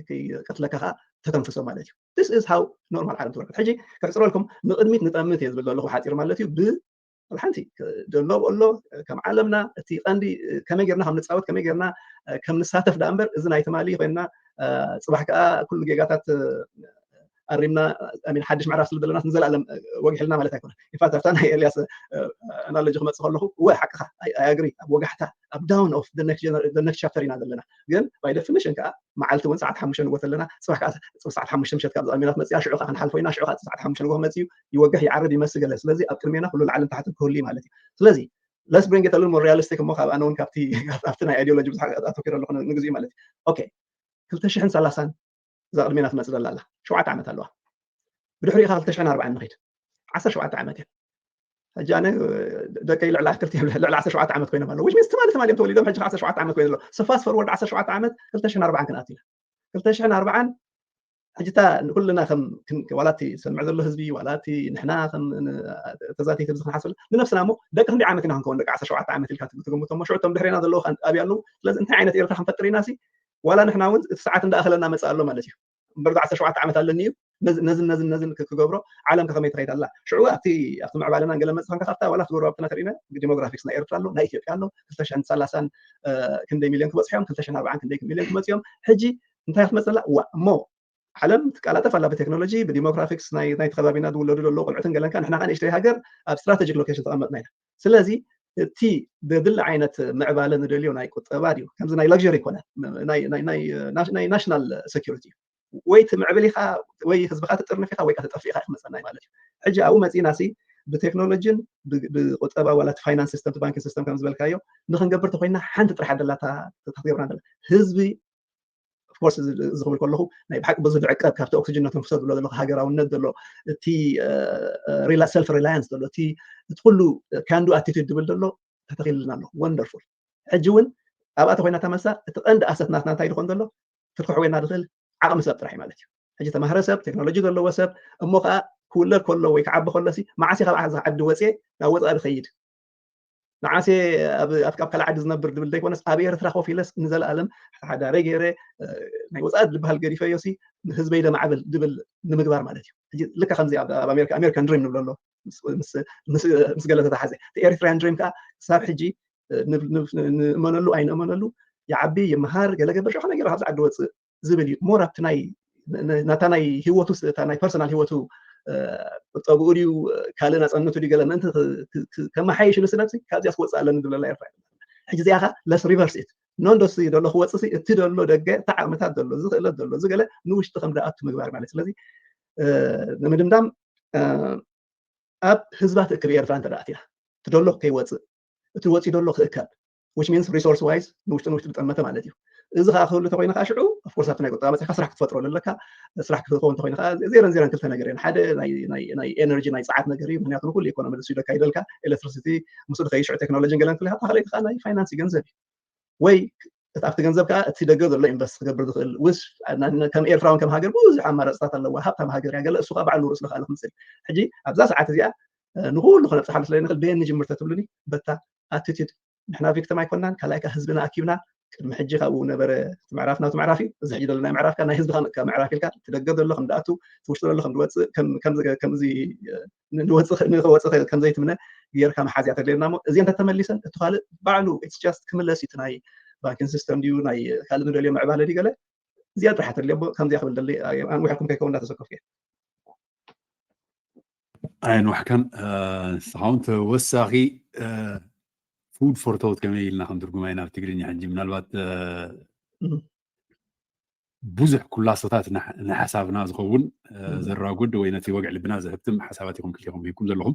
Speaker 5: ከይቀትለካ ከዓ ተተንፍሶ ማለት እዩ this is how normal ዓለም ትወርድ ሕጂ ከዕፅረልኩም ንቅድሚት ንጠምት እየ ዝብል ዘለኹ ሓፂር ማለት እዩ ብሓንቲ ደሎ ኣሎ ከም ዓለምና እቲ ቀንዲ ከመይ ጌርና ከም ንፃወት ከመይ ጌርና ከም ንሳተፍ ዳ እምበር እዚ ናይ ትማሊ ኮይና ፅባሕ ከዓ ኩሉ ጌጋታት ኣሪምና ኣሚን ሓድሽ ምዕራፍ ስለ ዘለና ንዘለኣለም ወጊሕልና ማለት ኣይኮነ ኢንፋክት ኣብታ ናይ ኤልያስ ኣናሎጂ ክመፅእ ከለኹ ወ ሓቅኻ ኣግሪ ኣብ ወጋሕታ ኣብ ዳውን ኦፍ ነክስት ቻፕተር ኢና ዘለና ግን ባይ ዴፊኒሽን ከዓ መዓልቲ እውን ሰዓት 5 ንጎት ኣለና ፅባሕ ከዓ ሰዓት 5 ምሸት ካብ ዝቐሚናት መፅያ ሽዑ ከዓ ክንሓልፎ ኢና ሽዑ ከዓ ሰዓት 5 ንጎ መፅዩ ይወግሕ ይዓርብ ይመስል ገለ ስለዚ ኣብ ቅድሜና ኩሉ ዓለም ታሕቲ ክህሉ ማለት እዩ ስለዚ let's bring it a little more realistic እሞ ካብ ኣነ እውን ካብቲ ናይ አይዲዮሎጂ ብዙሕ ኣተኪረ ኣለኹ ንግዚኡ ማለት እዩ ኦኬ 2030 እዛ ቅድሜና ትመፅእ ዘላ ኣላ 7 ዓመት ኣለዋ ብድሕሪኡ ከዓ 2040 ንኸይድ 17 ዓመት እያ ሕጂ ኣነ ደቀይ ልዕሊ 17 ዓመት ኮይኖም ኣለዉ which means ትማሊ እዮም ተወሊዶም ሕጂ 17 ዓመት ኮይኑ ኣሎ ስፋስ ፈርወርድ 17 ዓመት 2040 ክንኣቱ ኢና 2040 ሕጂታ ኩልና ከም ዋላቲ ሰምዕ ዘሎ ህዝቢ ዋላቲ ንሕና ከም ተዛተይቲ ብዚ ክንሓስብ ንነፍስና እሞ ደቂ ክንደይ ዓመት ኢና ክንከውን ደቂ 17 ዓመት ኢልካ ትግምቶም ሽዑቶም ድሕሪና ዘለዉ ኣብያ ኣለዉ ስለዚ እንታይ ዓይነት ኤርትራ ክንፈጥር ኢና ሲ ዋላ ንሕና እውን እቲ ሰዓት እንዳእኸለና መፅእ ኣሎ ማለት እዩ እምበር 17 ዓመት ኣለኒ እዩ نزل كجبره عالم كخميت خيط الله شعوب أتي معبالنا نقول لما تفهم كخطة ولا تجرب تناثرينا ديموغرافيكس ناير ترالو نايف يالله كلتشان سلاسان كندي مليون كبصحيهم كلتشان 4 كندي مليون كبصيهم حجي انت يا مثلا مو عالم تكالات فلا بتكنولوجي بديموغرافيكس ناي تخبابينا دولو لو قلعتن قال كان احنا غنشتري هاجر استراتيجيك لوكيشن تقمطنا سلازي تي دل عينة معبالن دليو ناي قطباديو كم ناي لكجري كونه ناي ناشونال سيكيورتي ويت معبليخا وي حزبخا تطرن فيها وي كتطفيخا مثلا مالك حجه او مصيناسي بتكنولوجين بقطبا ولا فاينانس سيستم بانك سيستم كم زبلكايو نخنقبر تخوينا حنت طرح دلاتا تطيرنا حزبي of course زغم كله ناي بحق بزد عقاب كافت اوكسجين تنفسد ولا هاجراو ندلو تي ريلا سيلف ريلاينس دلو تي تقولوا كاندو اتيتيود دبلدلو تتخيلنا له وندرفول حجون ابات خوينا تمسا تقند اساتنا تاي دخون دلو ترخو وينا دخل عقم سب طرح مالتي حجي تمهر سب تكنولوجي دلو وسب امو كله ويكعب خلصي معاسي خلع عد وصي لا وصا الخيد معاسي ابقى كل عد زنبر دبل ديك ونس ابي رتراخو في لس نزل الم حدا ريغيره ناي وصا بهال غريفه يوسي حزبي ده معبل دبل نمغبار مالتي حجي لك خمزي امريكان دريم نبلو مس قالت تحزي ايرتران دريم كا صار حجي نمنلو اين امنلو يعبي يمهار قال قبل شو خلينا نجرب عد وص زبلي مورا تناي ناتناي هيوتو تناي بيرسونال هيوتو طبوريو كالنا صنتو دي قال انت كما حيش لسنتي كازي اسوص على ندل لا يرفع حجي زيها لس ريفرس ات نون دوس يدلو هو صسي اتدلو دغ تعامتا دلو زقله دلو زقله نوش تخمدا ات مغبار ማለት ስለዚህ ንምድምዳም ኣብ ህዝባት ክብየር ፍራንተ ዳእትያ ትደሎ ከይወፅእ እቲ ወፂ ደሎ ክእከብ which means resource wise ንውሽጢ ብጠመተ ማለት እዩ እዚ ከዓ ክህሉ ተኮይና ከዓ ሽዑ of course ኣብቲ ናይ ቁጠባ መፅካ ስራሕ ክትፈጥሮ ኣለካ ስራሕ ክትከውን ተኮይና ከዓ ዜረን ክልተ ነገር እዮም ሓደ ናይ ኤነርጂ ናይ ፀዓት ነገር እዩ ምክንያቱ ኩሉ ኢኮኖሚ ደስ ይለካ ይደልካ ኤሌክትሪሲቲ ምስ ድኸ ይሽዑ ቴክኖሎጂ ገለን ክልካ ተኸለይት ከዓ ናይ ፋይናንስ ገንዘብ ወይ ኣብቲ ገንዘብ ከዓ እቲ ደገ ዘሎ ኢንቨስት ክገብር ዝኽእል ውስ ከም ኤርትራውን ከም ሃገር ብዙሕ ኣማራፅታት ኣለዋ ሃብታም ሃገር እያ ገለ እሱ ከዓ ባዕሉ ርእሱ ዝኽእል ክምስል ሕጂ ኣብዛ ሰዓት እዚኣ ንኩሉ ክነብፅሓሉ ስለንኽእል ብየኒ ጅምር ተትብሉኒ በታ ኣቲቲድ ንሕና ቪክቲም ኣይኮናን ካልኣይ ከዓ ህዝብና ኣኪብና ቅድሚ ሕጂ ካብኡ ነበረ ምዕራፍ ናቱ ምዕራፊ እዚ ሕጂ ዘለና ምዕራፍ ከዓ ናይ ህዝቢ ምዕራፍ ኢልካ ትደገ ዘሎ ከም ድኣቱ ትውሽጢ ዘሎ ከም ድወፅእ ከምዚ ንወፅእ ከም ዘይትምነ ጌርካ መሓዝያ ተድልየና እሞ እዚ እንተተመሊሰን እቲ ካልእ ባዕሉ ኢትስ ጃስት ክምለስ እቲ ናይ ባንኪን ሲስተም ድዩ ናይ ካልእ ንደልዮ ምዕባለ ዲ ገለ እዚኣ ጥራሕ ተድልዮ ከምዚኣ ክብል ደሊ ኣንዊሕኩም ከይከውን እንዳተሰከፍኩ እየ
Speaker 3: ኣንዋሕከን ስኻውን ተወሳኺ ፉድ ፎር ቶት ከመይ ኢልና ክንትርጉማ ኢና ኣብ ትግርኛ ሕጂ ምናልባት ብዙሕ ኩላሶታት ንሓሳብና ዝኸውን ዘራጉድ ወይ ነቲ ወግዕ ልብና ዘህብትም ሓሳባት ኢኹም ክልቲኹም ሂብኩም ዘለኹም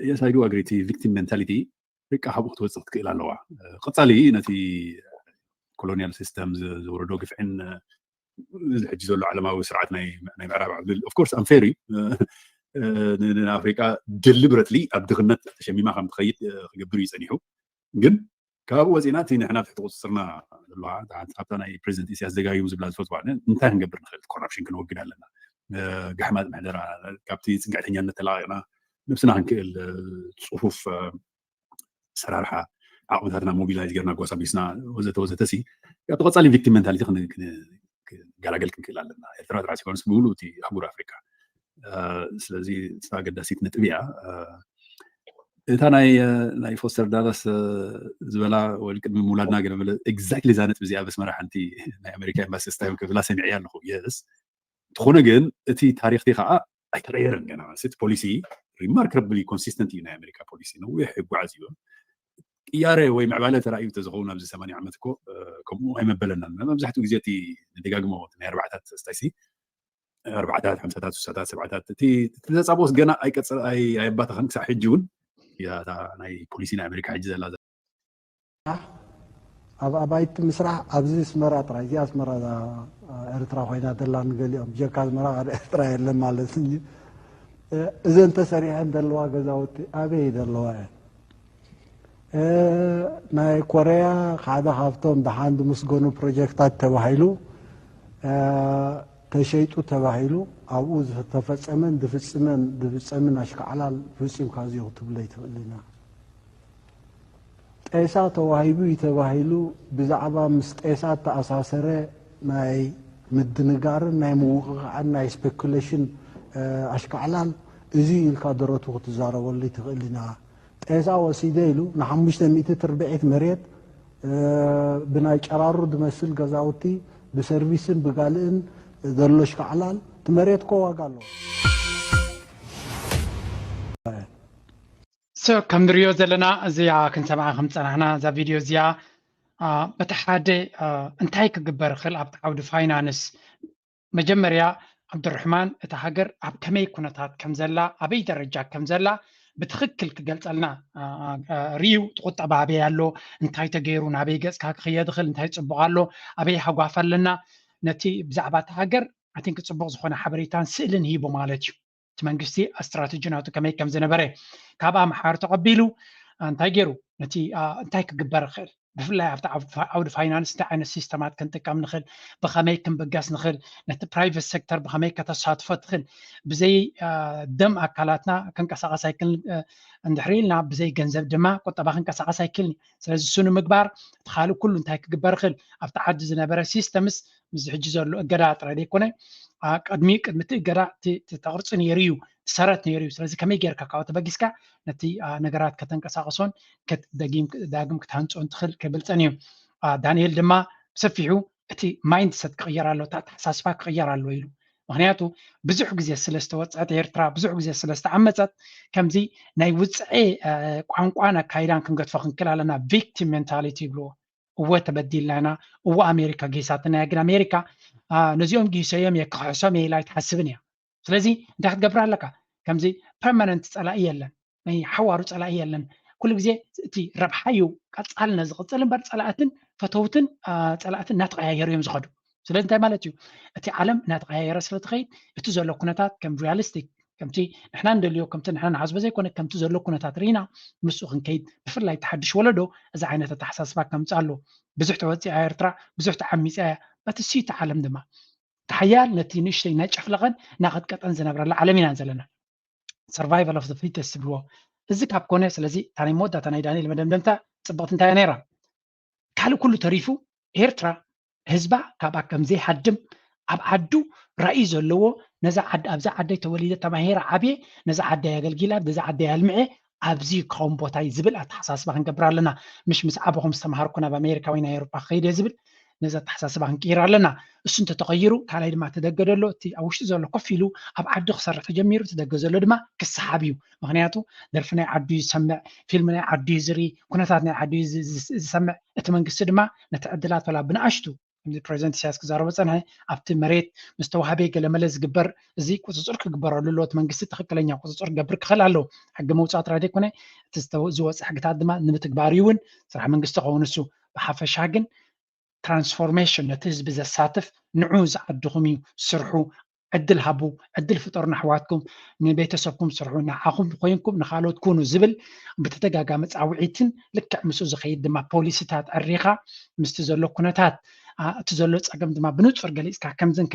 Speaker 3: የሳይዱ ኣግሪቲ ቪክቲም ሜንታሊቲ ደቂ ካብኡ ክትወፅእ ትክእል ኣለዋ ቀፃሊ ነቲ ኮሎኒያል ሲስተም ዝወረዶ ግፍዕን ሕጂ ዘሎ ዓለማዊ ስርዓት ናይ ምዕራብ ዓብል ኦፍኮርስ ኣንፌር እዩ ንኣፍሪቃ ደሊብረትሊ ኣብ ድኽነት ተሸሚማ ከም ትኸይድ ክገብር እዩ ፀኒሑ ግን ካብኡ ወፂና እቲ ንሕና ትሕቲ ቁፅፅርና ዘለዋ ኣብታ ናይ ፕሬዚደንት ኢሳያስ ደጋጊሙ ዝብላ ዝፈትዋ እንታይ ክንገብር ንኽእል ኮራፕሽን ክንወግድ ኣለና ጋሕማት ምሕደራ ካብቲ ፅንጋዕተኛነት ተላቂቕና ነብስና ክንክእል ፅፉፍ ሰራርሓ ዓቕምታትና ሞቢላይዝ ጌርና ጓሳቢስና ወዘተ ወዘተ ሲ ኣብቲ ቀፃሊ ቪክቲም ሜንታሊቲ ክንገላገል ክንክእል ኣለና ኤርትራ ጥራሕ ሲኮንስ ብሙሉ እቲ ኣህጉር ኣፍሪካ ስለዚ እሳ ገዳሲት ነጥብ እያ እታ ናይ ፎስተር ዳላስ ዝበላ ወይ ቅድሚ ምውላድና ገለ በለ ኤግዛክትሊ እዛ ነጥብ እዚኣ በስመራ ሓንቲ ናይ ኣሜሪካ ኤምባሲ ስታይም ክብላ ሰሚዐ እያ ኣለኹ የስ ትኾነ ግን እቲ ታሪክቲ ከዓ ኣይተቀየረን ገና እቲ ፖሊሲ ሪማርካብሊ ኮንሲስተንት እዩ ናይ ኣሜሪካ ፖሊሲ ነዊሕ ይጓዓዝ እዩ ቅያረ ወይ ምዕባለ ተራእዩ ተዝኸውን ኣብዚ 80 ዓመት እኮ ከምኡ ኣይመበለናን መብዛሕትኡ ግዜ እቲ ንደጋግሞ ናይ ኣርባዕታት ስታይሲ ኣርባዕታት ሓምሳታት ስሳታት ሰብዓታት እቲ ተፃቦስ ገና ኣይቀፅል ኣይባተኸን ክሳብ ሕጂ እውን እያ ናይ ፖሊሲ ናይ ኣሜሪካ ሕጂ ዘላ
Speaker 1: ኣብ ኣባይቲ ምስራሕ ኣብዚ ኣስመራ ጥራይ እዚኣ ኣስመራ ኤርትራ ኮይና ዘላ ንገሊኦም ጀካ ኣስመራ ኤርትራ የለን ማለት እዩ እዘን ተሰሪሐን ዘለዋ ገዛውቲ ኣበይ ዘለዋ እየን ናይ ኮርያ ሓደ ካብቶም ብሓንዲ ምስገኑ ፕሮጀክታት ተባሂሉ ተሸይጡ ተባሂሉ ኣብኡ ዝተፈፀመን ዝፍፀምን ኣሽከዓላል ፍፂምካ እዚኦ ክትብለ ይትኽእል ኢና ጤሳ ተዋሂቡ ተባሂሉ ብዛዕባ ምስ ጤሳ ተኣሳሰረ ናይ ምድንጋርን ናይ ምውቕዓን ናይ ስፔኩሌሽን ኣሽካዕላል እዚ ኢልካ ደረቱ ክትዛረበሉ ትኽእል ኢና ጤዛ ወሲደ ኢሉ ን500 ትርብዒት መሬት ብናይ ጨራሩ ዝመስል ገዛውቲ ብሰርቪስን ብጋልእን ዘሎ ኣሽካዕላል እቲ መሬት ኮ ዋጋ ኣለዎ
Speaker 2: ከም ንሪኦ ዘለና እዚኣ ክንሰምዓ ከም ፀናሕና እዛ ቪድዮ እዚኣ በቲ ሓደ እንታይ ክግበር ይኽእል ኣብቲ ዓውዲ ፋይናንስ መጀመርያ ዓብድርሕማን እታ ሃገር ኣብ ከመይ ኩነታት ከም ዘላ ኣበይ ደረጃ ከም ዘላ ብትክክል ክገልፀልና ርዩ ቁጠባ ኣበይ ኣሎ እንታይ ተገይሩ ናበይ ገፅካ ክኽየድ ይኽእል እንታይ ፅቡቕ ኣሎ ኣበይ ሃጓፍ ኣለና ነቲ ብዛዕባ እታ ሃገር ኣቲንክ ፅቡቕ ዝኾነ ሓበሬታን ስእልን ሂቦ ማለት እዩ እቲ መንግስቲ እስትራቴጂ ናቱ ከመይ ከም ዝነበረ ካብ ኣምሓር ተቐቢሉ እንታይ ገይሩ ነቲ እንታይ ክግበር ይኽእል ብፍላይ ኣብቲ ዓውዲ ፋይናንስ እንታይ ዓይነት ሲስተማት ክንጥቀም ንኽእል ብኸመይ ክንብጋስ ንኽእል ነቲ ፕራይቬት ሴክተር ብኸመይ ከተሳትፎ ትኽእል ብዘይ ደም ኣካላትና ክንቀሳቐስ ኣይክእልን እንድሕር ኢልና ብዘይ ገንዘብ ድማ ቁጠባ ክንቀሳቐስ ኣይክእልን ስለዚ እሱ ንምግባር እቲ ካልእ ኩሉ እንታይ ክግበር ይኽእል ኣብቲ ዓዲ ዝነበረ ሲስተምስ ምስ ሕጂ ዘሎ እገዳ ጥራይ ዘይኮነ ቅድሚ እቲ እገዳ ተቕርፂ ነይሩ እዩ ሰረት ነይሩ እዩ ስለዚ ከመይ ጌርካ ካብኡ ተበጊስካ ነቲ ነገራት ከተንቀሳቐሶን ዳግም ክትሃንፆን ትኽእል ክብልፀን እዩ ዳንኤል ድማ ብሰፊሑ እቲ ማይንድ ሰት ክቕየር ኣሎ እታ ኣተሓሳስባ ክቕየር ኣሎ ኢሉ ምክንያቱ ብዙሕ ግዜ ስለ ዝተወፅዐት ኤርትራ ብዙሕ ግዜ ስለ ዝተዓመፀት ከምዚ ናይ ውፅዐ ቋንቋን ኣካይዳን ክንገድፎ ክንክእል ኣለና ቪክቲም ሜንታሊቲ ይብልዎ እወ ተበዲልና ኢና እወ ኣሜሪካ ጌሳትና ግን ኣሜሪካ ነዚኦም ጊሰዮም እየ ክሕሶም እየ ኢላ ኣይትሓስብን እያ ስለዚ እንታይ ክትገብር ኣለካ ከምዚ ፐርማነንት ፀላኢ የለን ናይ ሓዋሩ ፀላኢ የለን ኩሉ ግዜ እቲ ረብሓዩ ቀፃል ነዝቕፅል እምበር ፀላእትን ፈተውትን ፀላእትን እናተቀያየሩ እዮም ዝኸዱ ስለዚ እንታይ ማለት እዩ እቲ ዓለም እናተቀያየረ ስለ ትኸይድ እቲ ዘሎ ኩነታት ከም ሪያሊስቲክ ከምቲ ንሕና እንደልዮ ከምቲ ንሕና ንሓስቦ ዘይኮነ ከምቲ ዘሎ ኩነታት ርኢና ምስኡ ክንከይድ ብፍላይ ተሓድሽ ወለዶ እዚ ዓይነት ኣተሓሳስባ ከምፅእ ኣሎ ብዙሕ ተወፂኣ ኤርትራ ብዙሕ ተዓሚፃ እያ በቲ ሲቲ ዓለም ድማ ተሓያል ነቲ ንእሽተይ ናጨፍለቐን እናቐጥቀጠን ዝነብረላ ዓለም ኢና ዘለና ሰርቫይቫል ኦፍ ዘ ፊተስት ዝብልዎ እዚ ካብ ኮነ ስለዚ እታ ናይ መወዳእታ ናይ ዳንኤል መደምደምታ ፅብቕቲ እንታይ እያ ነይራ ካልእ ኩሉ ተሪፉ ኤርትራ ህዝባ ካብኣ ከምዘይሓድም ኣብ ዓዱ ራእይ ዘለዎ ነዛ ዓዲ ኣብዛ ዓደይ ተወሊደ ተማሂራ ዓብየ ነዛ ዓደይ ኣገልጊላ ነዛ ዓደይ ኣልምዐ ኣብዚ ክኸውን ቦታ ዝብል ኣተሓሳስባ ክንገብር ኣለና ምስ ዓበኹም ዝተምሃርኩ ናብ ኣሜሪካ ወይ ናይ ኤውሮጳ ከይደ ዝብል ነዛ ኣተሓሳስባ ክንቅይር ኣለና እሱ እንተተቐይሩ ካልኣይ ድማ ትደገ ዘሎ እቲ ኣብ ውሽጢ ዘሎ ኮፍ ኢሉ ኣብ ዓዲ ክሰርሕ ተጀሚሩ ትደገ ዘሎ ድማ ክሰሓብ እዩ ምክንያቱ ደርፊ ናይ ዓዲ ዝሰምዕ ፊልሚ ናይ ዓዲ ዝርኢ ኩነታት ናይ ዓዲ ዝሰምዕ እቲ መንግስቲ ድማ ነቲ ዕድላት ወላ ብንኣሽቱ ፕሬዚደንት ኢሳያስ ክዛረቦ ፀንሐ ኣብቲ መሬት ምስ ተዋሃበ ገለመለ ዝግበር እዚ ቁፅፅር ክግበረሉ ኣሎ እቲ መንግስቲ ትክክለኛ ቁፅፅር ክገብር ክኽእል ኣለዎ ሕጊ ምውፃእ ጥራይ ዘይኮነ እቲ ዝወፅእ ሕግታት ድማ ንምትግባር እውን ስራሕ መንግስቲ ክኸውን እሱ ብሓፈሻ ግን ትራንስፎርሜሽን ነቲ ህዝቢ ዘሳትፍ ንዑ ዝዓድኹም እዩ ስርሑ ዕድል ሃቡ ዕድል ፍጠሩ ንኣሕዋትኩም ንቤተሰብኩም ስርሑ ንዓኹም ኮይንኩም ንካልኦት ኩኑ ዝብል ብተደጋጋሚ ፃውዒትን ልክዕ ምስኡ ዝኸይድ ድማ ፖሊሲታት ዕሪኻ ምስቲ ዘሎ ኩነታት እቲ ዘሎ ፀገም ድማ ብንፁር ገሊፅካ ከምዝን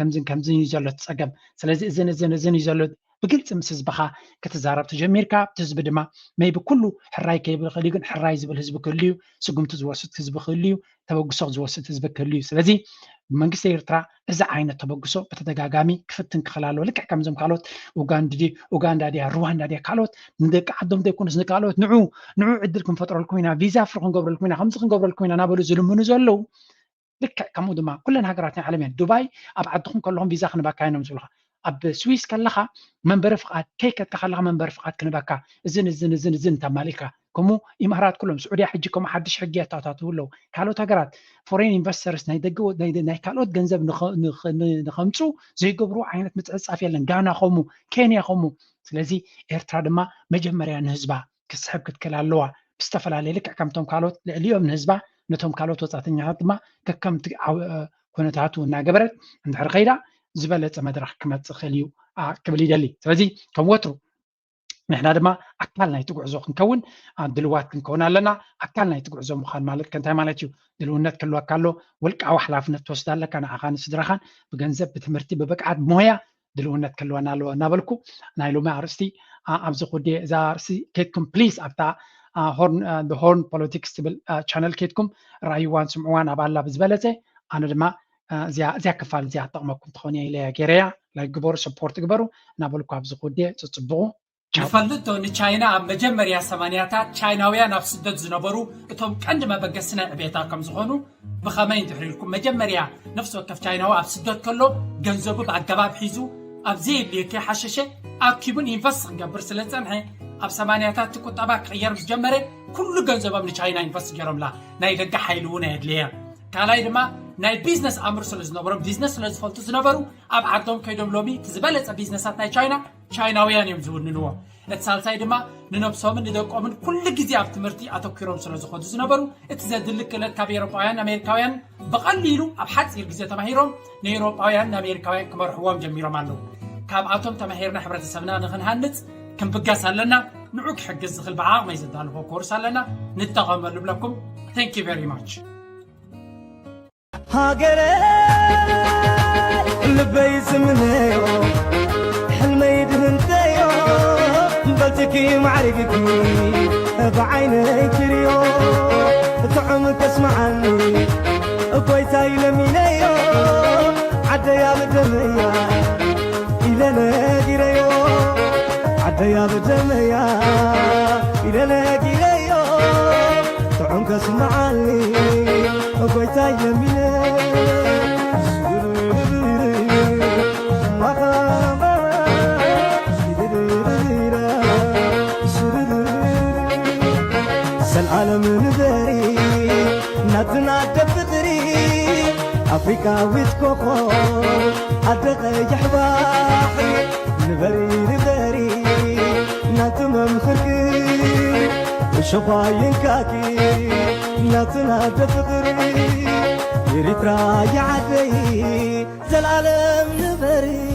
Speaker 2: እዩ ዘሎ ፀገም ስለዚ እዝን እዩ ዘሎ ብግልፂ ምስ ህዝብኻ ክትዛረብ ተጀሚርካ እቲ ህዝቢ ድማ መይ ብኩሉ ሕራይ ከይብል ክእል ግን ሕራይ ዝብል ህዝቢ ክህሉ እዩ ስጉምቲ ዝወስድ ህዝቢ ክህሉ እዩ ተበግሶ ዝወስድ ህዝቢ ክህሉ እዩ ስለዚ መንግስቲ ኤርትራ እዚ ዓይነት ተበግሶ ብተደጋጋሚ ክፍትን ክኽእል ኣለዎ ልክዕ ከምዞም ካልኦት ኡጋንዳ ድያ ሩዋንዳ ድያ ካልኦት ንደቂ ዓዶም ዘይኮኑስ ንካልኦት ንዑ ዕድል ክንፈጥረልኩም ኢና ቪዛ ፍሪ ክንገብረልኩም ኢና ከምዚ ክንገብረልኩም ኢና ናበሉ ዝልምኑ ዘለው ልክዕ ከምኡ ድማ ኩለን ሃገራት ናይ ዓለም እየን ዱባይ ኣብ ዓድኹም ከለኹም ቪዛ ክንበካ ኢኖም ዝብልካ ኣብ ስዊስ ከለኻ መንበሪ ፍቃድ ከይከድካ ከለኻ መንበሪ ፍቃድ ክንበካ እዝን ተማሊእካ ከምኡ ኢማራት ኩሎም ስዑድያ ሕጂ ከምኡ ሓድሽ ሕጊ ኣታታትው ኣለው ካልኦት ሃገራት ፎሬን ኢንቨስተርስ ናይ ካልኦት ገንዘብ ንኸምፁ ዘይገብሩ ዓይነት ምፅዕፃፍ የለን ጋና ከምኡ ኬንያ ከምኡ ስለዚ ኤርትራ ድማ መጀመርያ ንህዝባ ክስሕብ ክትክእል ኣለዋ ብዝተፈላለየ ልክዕ ከምቶም ካልኦት ልዕሊኦም ንህዝባ ነቶም ካልኦት ወፃተኛታት ድማ ከከምቲ ኩነታቱ እናገበረት እንድሕር ከይዳ ዝበለፀ መድረክ ክመፅእ ክእል እዩ ክብል ይደሊ ስለዚ ከም ወትሩ ንሕና ድማ ኣካል ናይቲ ጉዕዞ ክንከውን ድልዋት ክንከውን ኣለና ኣካል ናይቲ ጉዕዞ ምዃን ማለት ከንታይ ማለት እዩ ድልውነት ክህልወካ ኣሎ ውልቃዊ ሓላፍነት ትወስድ ኣለካ ንዓኻን ስድራኻን ብገንዘብ ብትምህርቲ ብብቅዓት ብሞያ ድልውነት ክህልወና ኣለዎ እናበልኩ ናይ ሎሚ ኣርእስቲ ኣብዚ ኩዴ እዛ ኣርእስቲ ኬትኩም ፕሊዝ ኣብታ ሆርን ፖለቲክስ ትብል ቻነል ኬትኩም ራእይዋን ስምዕዋን ኣብ ኣላ ብዝበለፀ ኣነ ድማ زي كفال زي طقمكم تخوني إلى جريا لا جبر سبورت جبروا نابلكوا عبز خودي تصبغوا
Speaker 8: نفلتو نتشاينا مجمريا سمانياتا تشايناويان أف سدد زنبرو اتهم عندما بقسنا عبيتا كم زخونو بخمين تحريلكم مجمريا نفسه كف تشايناوا أف سدد كله جنزبو بعقباب حيزو أبزي اللي كي حششة أكيبون ينفس نجبر سلسلة هاي أب سمانياتا تكون طباق غير مجمرة كل جنزبو من تشاينا ينفس جرم لا نايدق حيلونه هدليا كالاي دما ناي بيزنس امر سلز نبرم بيزنس لز فلتو زنبرو اب عدم كيدم لومي تزبلص بيزنسات ناي تشاينا تشايناويان يمزوننوا اتسالساي دما ننبسومن ندقومن كل غزي اب تمرتي اتوكيروم سلز خدو زنبرو اتزدلك كاب اوروباوያን امريكاوያን بقليلو اب حصير غزي تماهيروم نيوروباوያን امريكاوያን كمرحوام جميرهم አለው ካብ አቶም ተማሂርና ሕብረተሰብና ንኽንሃንጽ ክንብጋስ ኣለና ንዑቅ ሕግዝ ዝኽል በዓቕ ማይ ዘዳልፎ ኮርስ ኣለና ንተቐመሉ ብለኩም thank you very much
Speaker 7: هاجري لبي سمنيو حلمي دهنتيو بلتكي معرفتي بعيني كريو طعمك اسمعني كويساي لمينيو عدى يا بدمية إلى ناقريو عدى يا بدمية إلى ناقريو طعمك اسمعني كويساي لمينيو العالم نبري ناتنا دفتري أفريقيا ويتكوكو أدقى يحباحي نبري ناتنا مخركي وشفاين كاكي ناتنا دفتري يريترا يعدي العالم نبري